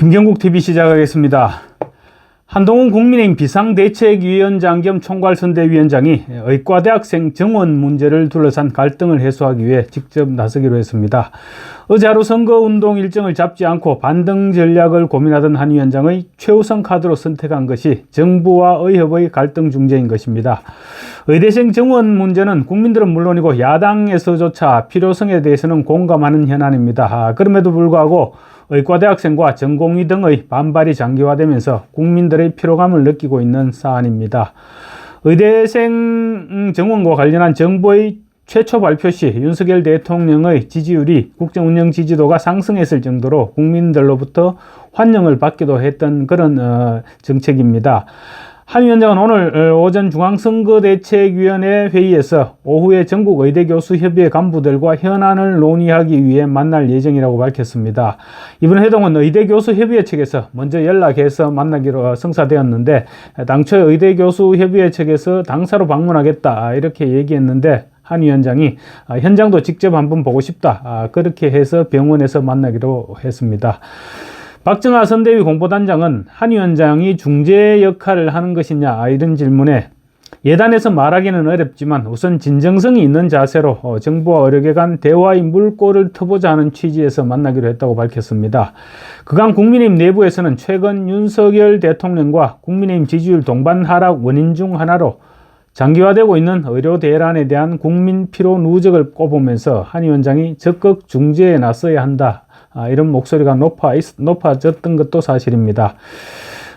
김경국TV 시작하겠습니다. 한동훈 국민의힘 비상대책위원장 겸 총괄선대위원장이 의과대학생 정원 문제를 둘러싼 갈등을 해소하기 위해 직접 나서기로 했습니다. 어제 하루 선거운동 일정을 잡지 않고 반등 전략을 고민하던 한 위원장의 최우선 카드로 선택한 것이 정부와 의협의 갈등 중재인 것입니다. 의대생 정원 문제는 국민들은 물론이고 야당에서조차 필요성에 대해서는 공감하는 현안입니다. 그럼에도 불구하고 의과대학생과 전공의 등의 반발이 장기화되면서 국민들의 피로감을 느끼고 있는 사안입니다. 의대생 정원과 관련한 정부의 최초 발표 시 윤석열 대통령의 지지율이 국정운영 지지도가 상승했을 정도로 국민들로부터 환영을 받기도 했던 그런 정책입니다. 한 위원장은 오늘 오전 중앙선거대책위원회 회의에서 오후에 전국 의대교수협의회 간부들과 현안을 논의하기 위해 만날 예정이라고 밝혔습니다. 이번 회동은 의대교수협의회 측에서 먼저 연락해서 만나기로 성사되었는데, 당초에 의대교수협의회 측에서 당사로 방문하겠다 이렇게 얘기했는데 한 위원장이 현장도 직접 한번 보고 싶다 그렇게 해서 병원에서 만나기로 했습니다. 박정하 선대위 공보단장은 한 위원장이 중재 역할을 하는 것이냐 이런 질문에 예단에서 말하기는 어렵지만 우선 진정성이 있는 자세로 정부와 의료계 간 대화의 물꼬를 트보자 하는 취지에서 만나기로 했다고 밝혔습니다. 그간 국민의힘 내부에서는 최근 윤석열 대통령과 국민의힘 지지율 동반 하락 원인 중 하나로 장기화되고 있는 의료 대란에 대한 국민 피로 누적을 꼽으면서 한 위원장이 적극 중재에 나서야 한다 이런 목소리가 높아졌던 것도 사실입니다.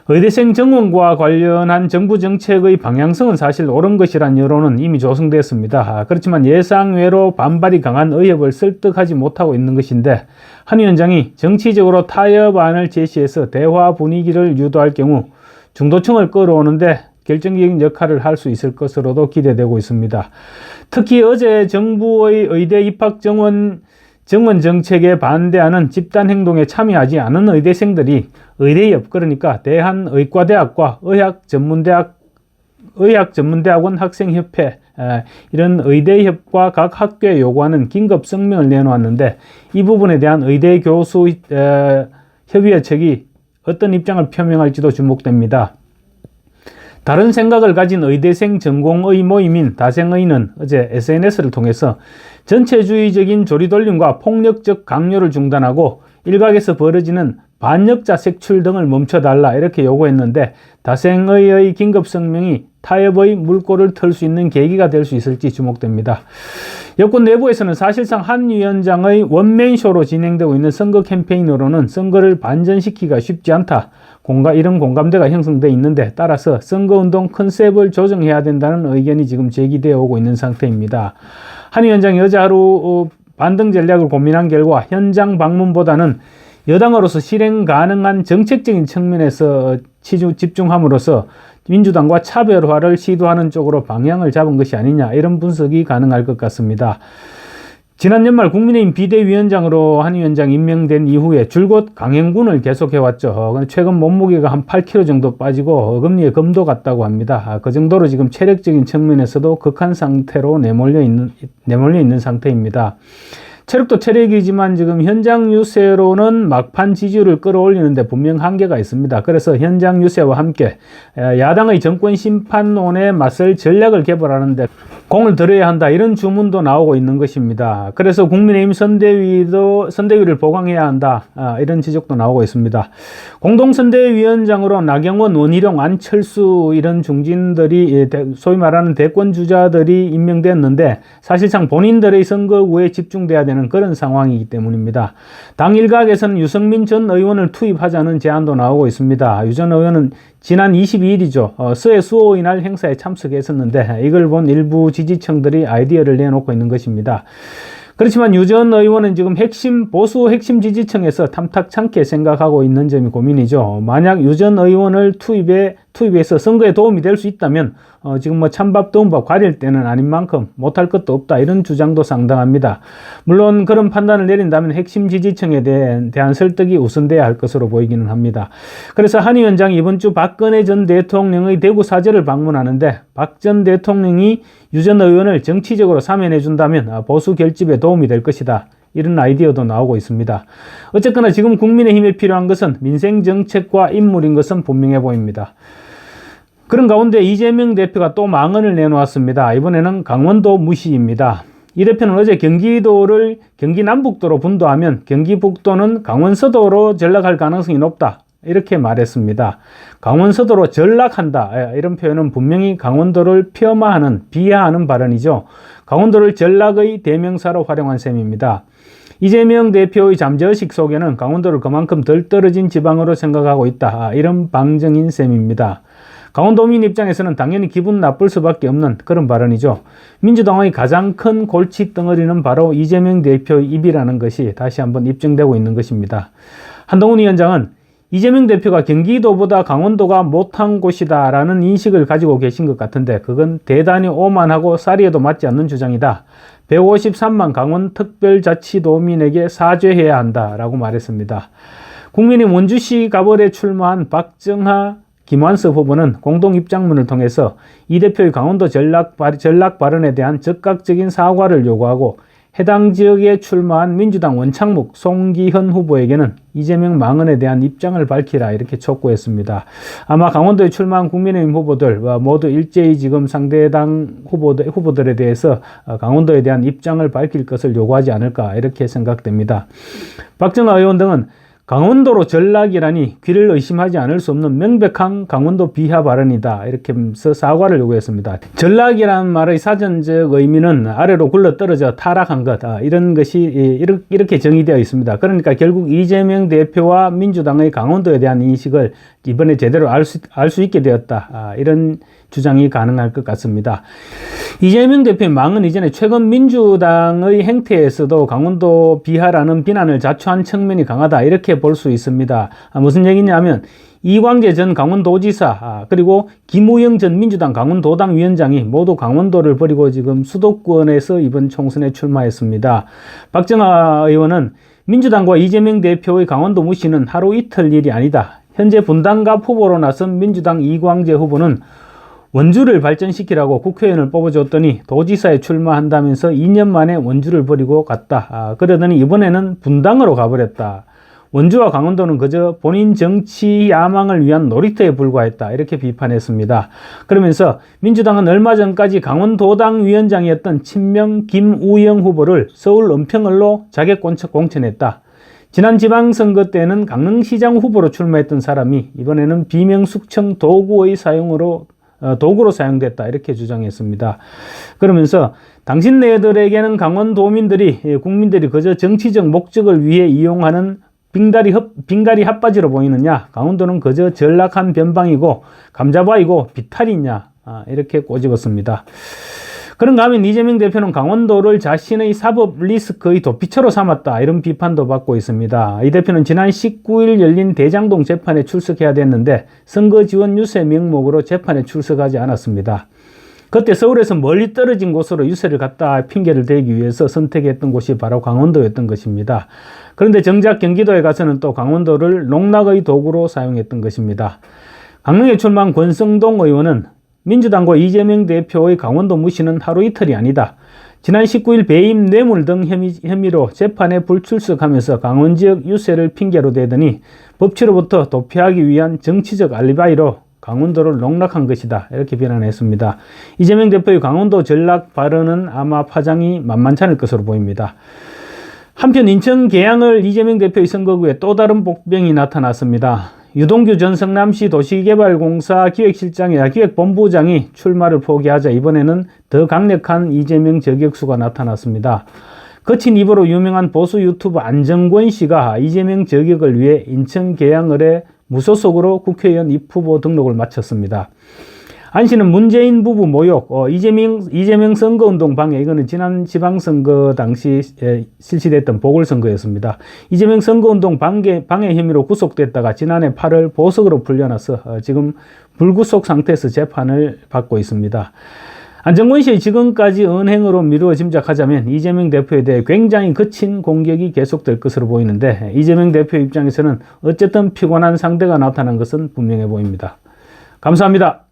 의대생 정원과 관련한 정부 정책의 방향성은 사실 옳은 것이란 여론은 이미 조성됐습니다. 그렇지만 예상외로 반발이 강한 의협을 설득하지 못하고 있는 것인데, 한 위원장이 정치적으로 타협안을 제시해서 대화 분위기를 유도할 경우 중도층을 끌어오는데 결정적인 역할을 할 수 있을 것으로도 기대되고 있습니다. 특히 어제 정부의 의대 입학 정원 정책에 반대하는 집단행동에 참여하지 않은 의대생들이 의대협, 그러니까 대한의과대학과 의학전문대학원 학생협회 이런 의대협과 각 학교에 요구하는 긴급 성명을 내놓았는데, 이 부분에 대한 의대교수 협의회 측이 어떤 입장을 표명할지도 주목됩니다. 다른 생각을 가진 의대생 전공의 모임인 다생의는 어제 SNS를 통해서 전체주의적인 조리돌림과 폭력적 강요를 중단하고 일각에서 벌어지는 반역자 색출 등을 멈춰달라 이렇게 요구했는데, 다생의의 긴급 성명이 타협의 물꼬를 틀 수 있는 계기가 될 수 있을지 주목됩니다. 여권 내부에서는 사실상 한 위원장의 원맨쇼로 진행되고 있는 선거 캠페인으로는 선거를 반전시키기가 쉽지 않다, 이런 공감대가 형성되어 있는데, 따라서 선거운동 컨셉을 조정해야 된다는 의견이 지금 제기되어 오고 있는 상태입니다. 한 위원장이 어제 하루 반등 전략을 고민한 결과 현장 방문보다는 여당으로서 실행 가능한 정책적인 측면에서 집중함으로써 민주당과 차별화를 시도하는 쪽으로 방향을 잡은 것이 아니냐 이런 분석이 가능할 것 같습니다. 지난 연말 국민의힘 비대위원장으로 한 위원장이 임명된 이후에 줄곧 강행군을 계속해왔죠. 최근 몸무게가 한 8kg 정도 빠지고 어금니에 금도 갔다고 합니다. 그 정도로 지금 체력적인 측면에서도 극한 상태로 내몰려 있는 상태입니다. 체력도 체력이지만 지금 현장 유세로는 막판 지지율을 끌어올리는데 분명 한계가 있습니다. 그래서 현장 유세와 함께 야당의 정권 심판론에 맞설 전략을 개발하는데 공을 들여야 한다 이런 주문도 나오고 있는 것입니다. 그래서 국민의힘 선대위를 보강해야 한다 이런 지적도 나오고 있습니다. 공동선대위원장으로 나경원, 원희룡, 안철수 이런 중진들이 소위 말하는 대권주자들이 임명됐는데, 사실상 본인들의 선거구에 집중돼야 되는 그런 상황이기 때문입니다. 당 일각에서는 유승민 전 의원을 투입하자는 제안도 나오고 있습니다. 유 전 의원은 지난 22일이죠. 서해 수호의 날 행사에 참석했었는데 이걸 본 일부 지지층들이 아이디어를 내놓고 있는 것입니다. 그렇지만 유 전 의원은 지금 보수 핵심 지지층에서 탐탁찮게 생각하고 있는 점이 고민이죠. 만약 유 전 의원을 투입해서 선거에 도움이 될 수 있다면 지금 찬밥 더운밥 가릴 때는 아닌 만큼 못할 것도 없다 이런 주장도 상당합니다. 물론 그런 판단을 내린다면 핵심 지지층에 대한 설득이 우선돼야 할 것으로 보이기는 합니다. 그래서 한 위원장이 이번 주 박근혜 전 대통령의 대구 사저를 방문하는데, 박 전 대통령이 유 전 의원을 정치적으로 사면해 준다면 보수 결집에 도움이 될 것이다 이런 아이디어도 나오고 있습니다. 어쨌거나 지금 국민의힘에 필요한 것은 민생정책과 인물인 것은 분명해 보입니다. 그런 가운데 이재명 대표가 또 망언을 내놓았습니다. 이번에는 강원도 무시입니다. 이 대표는 어제 경기도를 경기 남북도로 분도하면 경기 북도는 강원서도로 전락할 가능성이 높다, 이렇게 말했습니다. 강원서도로 전락한다, 이런 표현은 분명히 강원도를 폄하하는, 비하하는 발언이죠. 강원도를 전락의 대명사로 활용한 셈입니다. 이재명 대표의 잠재의식 속에는 강원도를 그만큼 덜 떨어진 지방으로 생각하고 있다, 이런 방정인 셈입니다. 강원도민 입장에서는 당연히 기분 나쁠 수밖에 없는 그런 발언이죠. 민주당의 가장 큰 골칫덩어리는 바로 이재명 대표의 입이라는 것이 다시 한번 입증되고 있는 것입니다. 한동훈 위원장은 이재명 대표가 경기도보다 강원도가 못한 곳이다 라는 인식을 가지고 계신 것 같은데, 그건 대단히 오만하고 쌀이에도 맞지 않는 주장이다. 153만 강원특별자치도민에게 사죄해야 한다 라고 말했습니다. 국민의힘 원주시 가벌에 출마한 박정하 김완섭 후보는 공동 입장문을 통해서 이 대표의 강원도 전락 발언에 대한 즉각적인 사과를 요구하고, 해당 지역에 출마한 민주당 원창묵, 송기현 후보에게는 이재명 망언에 대한 입장을 밝히라, 이렇게 촉구했습니다. 아마 강원도에 출마한 국민의힘 후보들 모두 일제히 지금 상대당 후보들에 대해서 강원도에 대한 입장을 밝힐 것을 요구하지 않을까, 이렇게 생각됩니다. 박정하 의원 등은 강원도로 전락이라니 귀를 의심하지 않을 수 없는 명백한 강원도 비하 발언이다, 이렇게 하면서 사과를 요구했습니다. 전락이라는 말의 사전적 의미는 아래로 굴러 떨어져 타락한 것, 이런 것이 이렇게 정의되어 있습니다. 그러니까 결국 이재명 대표와 민주당의 강원도에 대한 인식을 이번에 제대로 알 수 있게 되었다, 이런 주장이 가능할 것 같습니다. 이재명 대표의 망은 이전에 최근 민주당의 행태에서도 강원도 비하라는 비난을 자초한 측면이 강하다, 이렇게 볼 수 있습니다. 무슨 얘기냐면 이광재 전 강원도지사, 그리고 김우영 전 민주당 강원도당 위원장이 모두 강원도를 버리고 지금 수도권에서 이번 총선에 출마했습니다. 박정하 의원은 민주당과 이재명 대표의 강원도 무시는 하루 이틀 일이 아니다. 현재 분당갑 후보로 나선 민주당 이광재 후보는 원주를 발전시키라고 국회의원을 뽑아줬더니 도지사에 출마한다면서 2년 만에 원주를 버리고 갔다. 그러더니 이번에는 분당으로 가버렸다. 원주와 강원도는 그저 본인 정치 야망을 위한 놀이터에 불과했다, 이렇게 비판했습니다. 그러면서 민주당은 얼마 전까지 강원도당 위원장이었던 친명 김우영 후보를 서울 은평을로 자객 공천했다. 지난 지방선거 때는 강릉시장 후보로 출마했던 사람이 이번에는 비명숙청 도구로 사용됐다, 이렇게 주장했습니다. 그러면서 당신네들에게는 강원도민들이, 국민들이 그저 정치적 목적을 위해 이용하는 빙다리 핫바지로 보이느냐? 강원도는 그저 전락한 변방이고 감자바이고 비탈이냐? 이렇게 꼬집었습니다. 그런가 하면 이재명 대표는 강원도를 자신의 사법 리스크의 도피처로 삼았다, 이런 비판도 받고 있습니다. 이 대표는 지난 19일 열린 대장동 재판에 출석해야 됐는데 선거 지원 유세 명목으로 재판에 출석하지 않았습니다. 그때 서울에서 멀리 떨어진 곳으로 유세를 갔다 핑계를 대기 위해서 선택했던 곳이 바로 강원도였던 것입니다. 그런데 정작 경기도에 가서는 또 강원도를 농락의 도구로 사용했던 것입니다. 강릉에 출마한 권성동 의원은 민주당과 이재명 대표의 강원도 무시는 하루 이틀이 아니다. 지난 19일 배임 뇌물 등 혐의로 재판에 불출석하면서 강원 지역 유세를 핑계로 대더니 법치로부터 도피하기 위한 정치적 알리바이로 강원도를 농락한 것이다, 이렇게 비난했습니다. 이재명 대표의 강원도 전락 발언은 아마 파장이 만만치 않을 것으로 보입니다. 한편 인천 계양을 이재명 대표의 선거구에 또 다른 복병이 나타났습니다. 유동규 전 성남시 도시개발공사 기획본부장이 출마를 포기하자 이번에는 더 강력한 이재명 저격수가 나타났습니다. 거친 입으로 유명한 보수 유튜버 안정권 씨가 이재명 저격을 위해 인천 계양을에 무소속으로 국회의원 입후보 등록을 마쳤습니다. 안 씨는 문재인 부부 모욕, 이재명 선거운동 방해, 이거는 지난 지방선거 당시 실시됐던 보궐선거였습니다. 이재명 선거운동 방해 혐의로 구속됐다가 지난해 8월 보석으로 풀려나서 지금 불구속 상태에서 재판을 받고 있습니다. 안정권 씨의 지금까지 언행으로 미루어 짐작하자면 이재명 대표에 대해 굉장히 거친 공격이 계속될 것으로 보이는데, 이재명 대표 입장에서는 어쨌든 피곤한 상대가 나타난 것은 분명해 보입니다. 감사합니다.